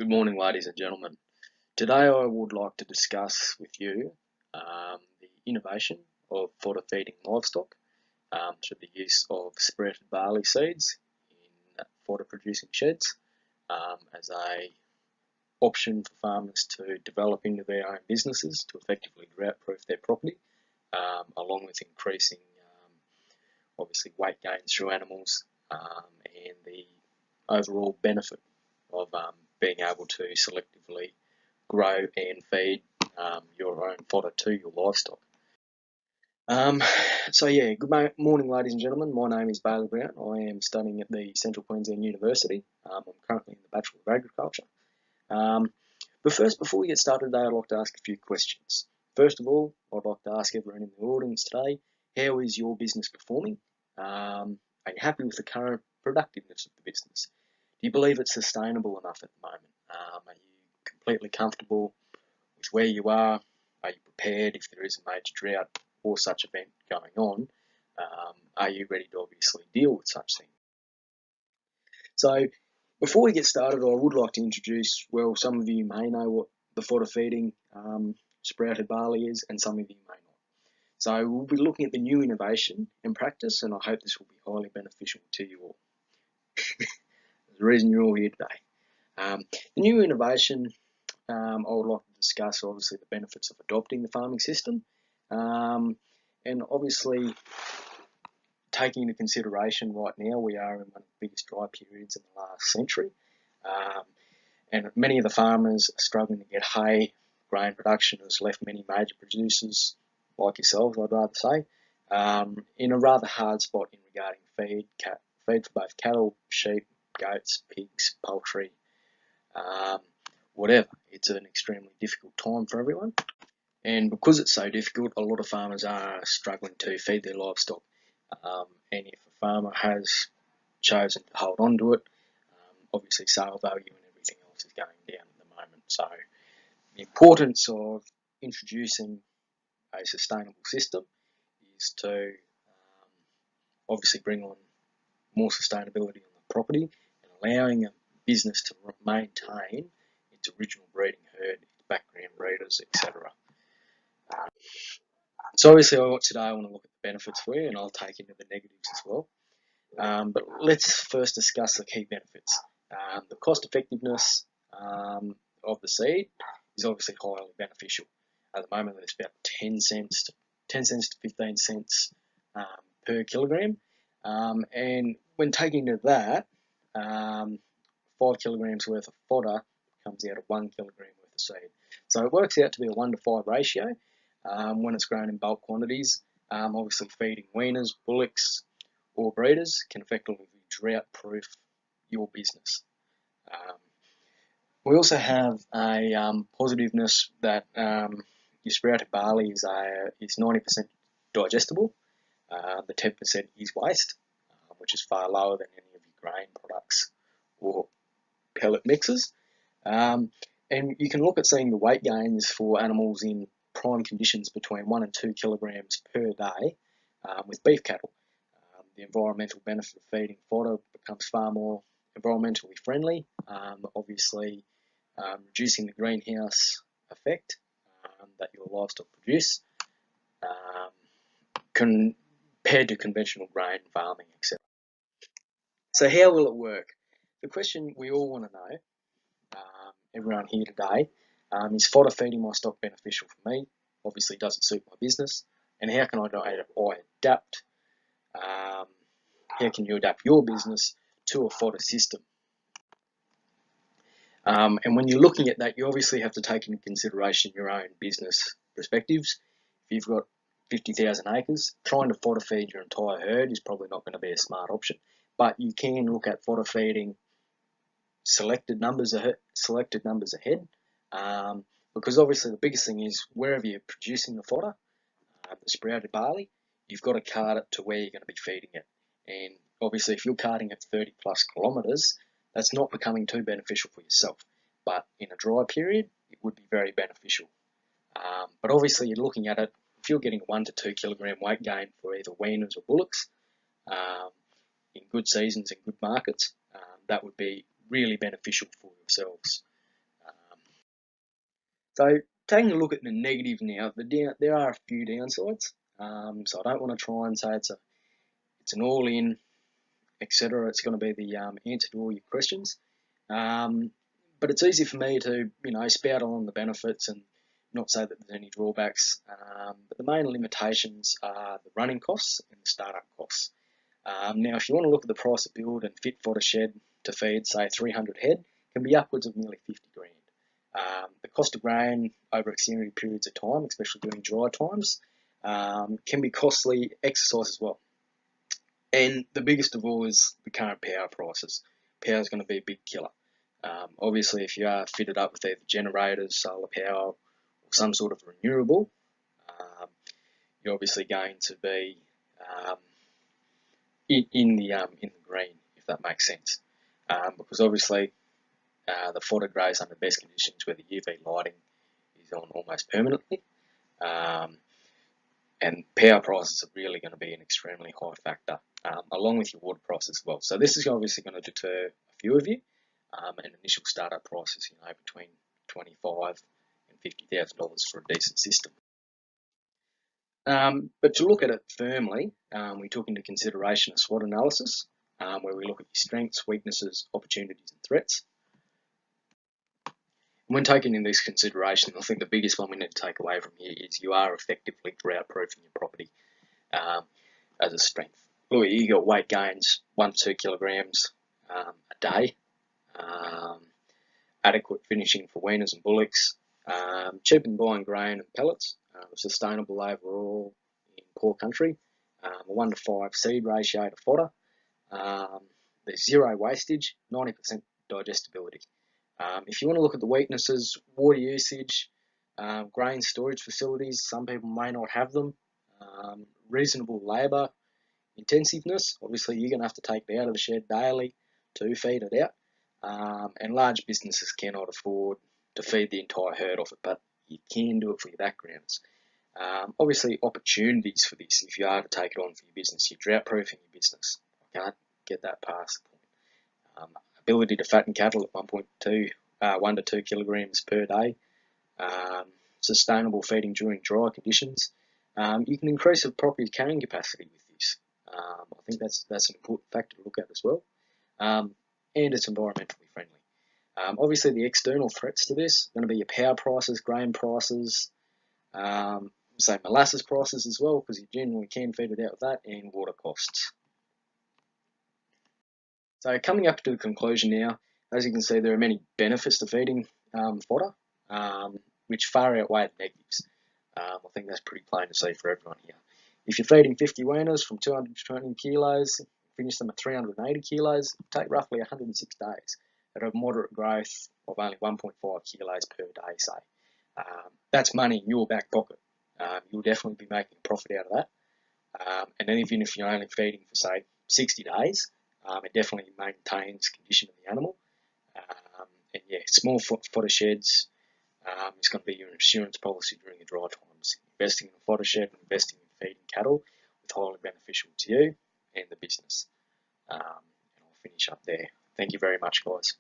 Good morning, ladies and gentlemen. Today I would like to discuss with you the innovation of fodder feeding livestock through the use of sprouted barley seeds in fodder producing sheds as a option for farmers to develop into their own businesses to effectively drought-proof their property, along with increasing obviously weight gains through animals and the overall benefit of being able to selectively grow and feed your own fodder to your livestock. Good morning, ladies and gentlemen. My name is Bailey Brown. I am studying at the Central Queensland University. I'm currently in the Bachelor of Agriculture. But first, before we get started today, I'd like to ask a few questions. First of all, I'd like to ask everyone in the audience today, how is your business performing? Are you happy with the current productiveness of the business? Do you believe it's sustainable enough at the moment? Are you completely comfortable with where you are? Are you prepared if there is a major drought or such event going on? Are you ready to obviously deal with such things? So before we get started, I would like to introduce, well, some of you may know what the fodder feeding sprouted barley is, and some of you may not. So we'll be looking at the new innovation and practice, and I hope this will be highly beneficial to you all. There's a reason you're all here today. The new innovation I would like to discuss, obviously, the benefits of adopting the farming system, and obviously taking into consideration right now we are in one of the biggest dry periods in the last century, and many of the farmers are struggling to get hay. Grain production has left many major producers, like yourselves, I'd rather say, in a rather hard spot in regarding feed for both cattle, sheep, goats, pigs, poultry, whatever. It's an extremely difficult time for everyone, and because it's so difficult, a lot of farmers are struggling to feed their livestock, and if a farmer has chosen to hold on to it, obviously sale value and everything else is going down at the moment. So the importance of introducing a sustainable system is to obviously bring on more sustainability on the property and allowing a business to maintain its original breeding herd, its background breeders, etc. So obviously today I want to look at the benefits for you, and I'll take into the negatives as well. But let's first discuss the key benefits. The cost effectiveness of the seed is obviously highly beneficial. At the moment, it's about 10 cents to 15 cents per kilogram, and when taking into that, 5 kilograms worth of fodder comes out of 1 kilogram worth of seed. So it works out to be a 1 to 5 ratio when it's grown in bulk quantities. Obviously, feeding weaners, bullocks, or breeders can effectively drought-proof your business. We also have a positiveness that your sprouted barley is 90% digestible. The 10% is waste, which is far lower than any of your grain products or pellet mixes. And you can look at seeing the weight gains for animals in prime conditions between 1 and 2 kilograms per day with beef cattle. The environmental benefit of feeding fodder becomes far more environmentally friendly, obviously reducing the greenhouse effect that your livestock produce compared to conventional grain farming, etc. So how will it work? The question we all want to know, everyone here today, is fodder feeding my stock beneficial for me? Obviously does it suit my business? And how can I adapt? How can you adapt your business to a fodder system? And when you're looking at that, you obviously have to take into consideration your own business perspectives. If you've got 50,000 acres, trying to fodder feed your entire herd is probably not going to be a smart option. But you can look at fodder feeding selected numbers ahead, because obviously the biggest thing is wherever you're producing the fodder, the sprouted barley, you've got to cart it to where you're going to be feeding it. And obviously if you're carting it 30 plus kilometres, that's not becoming too beneficial for yourself. But in a dry period, it would be very beneficial. But obviously you're looking at it, if you're getting a 1 to 2 kilogram weight gain for either weaners or bullocks in good seasons and good markets, that would be really beneficial for yourselves. So taking a look at the negative now, there are a few downsides. So I don't want to try and say it's an all-in, etc. It's going to be the answer to all your questions. But it's easy for me to spout on the benefits and not say that there's any drawbacks. But the main limitations are the running costs and the startup costs. Now, if you want to look at the price of build and fit fodder shed to feed, say 300 head, can be upwards of nearly 50 grand. The cost of grain over extended periods of time, especially during dry times, can be costly exercise as well. And the biggest of all is the current power prices. Power is going to be a big killer. Obviously, if you are fitted up with either generators, solar power, or some sort of renewable, you're obviously going to be in the green, if that makes sense. Because obviously the fodder grows under best conditions where the UV lighting is on almost permanently. And power prices are really going to be an extremely high factor, along with your water price as well. So this is obviously going to deter a few of you, and initial startup prices, between $25,000 and $50,000 for a decent system. But to look at it firmly, we took into consideration a SWOT analysis, where we look at your strengths, weaknesses, opportunities, and threats. When taking in this consideration, I think the biggest one we need to take away from here is you are effectively drought-proofing your property as a strength. Look, you got weight gains, 1 to 2 kilograms a day, adequate finishing for weaners and bullocks, cheaper than buying grain and pellets, sustainable overall in poor country, a 1 to 5 seed ratio to fodder, there's zero wastage, 90% digestibility. If you want to look at the weaknesses, water usage, grain storage facilities, some people may not have them, reasonable labour intensiveness, obviously you're going to have to take it out of the shed daily to feed it out, and large businesses cannot afford to feed the entire herd off it, but you can do it for your backgrounds. Obviously opportunities for this, if you are to take it on for your business, you're drought-proofing your business. I can't get that past the point. Ability to fatten cattle at 1 to 2 kilograms per day, sustainable feeding during dry conditions. You can increase the property's carrying capacity with this. I think that's an important factor to look at as well. And it's environmentally friendly. Obviously, the external threats to this are going to be your power prices, grain prices, say molasses prices as well, because you generally can feed it out with that, and water costs. So coming up to the conclusion now, as you can see, there are many benefits to feeding fodder, which far outweigh the negatives. I think that's pretty plain to see for everyone here. If you're feeding 50 weaners from 220 kilos, finish them at 380 kilos, take roughly 106 days at a moderate growth of only 1.5 kilos per day, say. That's money in your back pocket. You'll definitely be making a profit out of that. And then even if you're only feeding for, say, 60 days, it definitely maintains condition of the animal. And yeah, small fodder sheds is going to be your insurance policy during the dry times. Investing in a fodder shed and investing in feeding cattle is highly beneficial to you and the business. And I'll finish up there. Thank you very much, guys.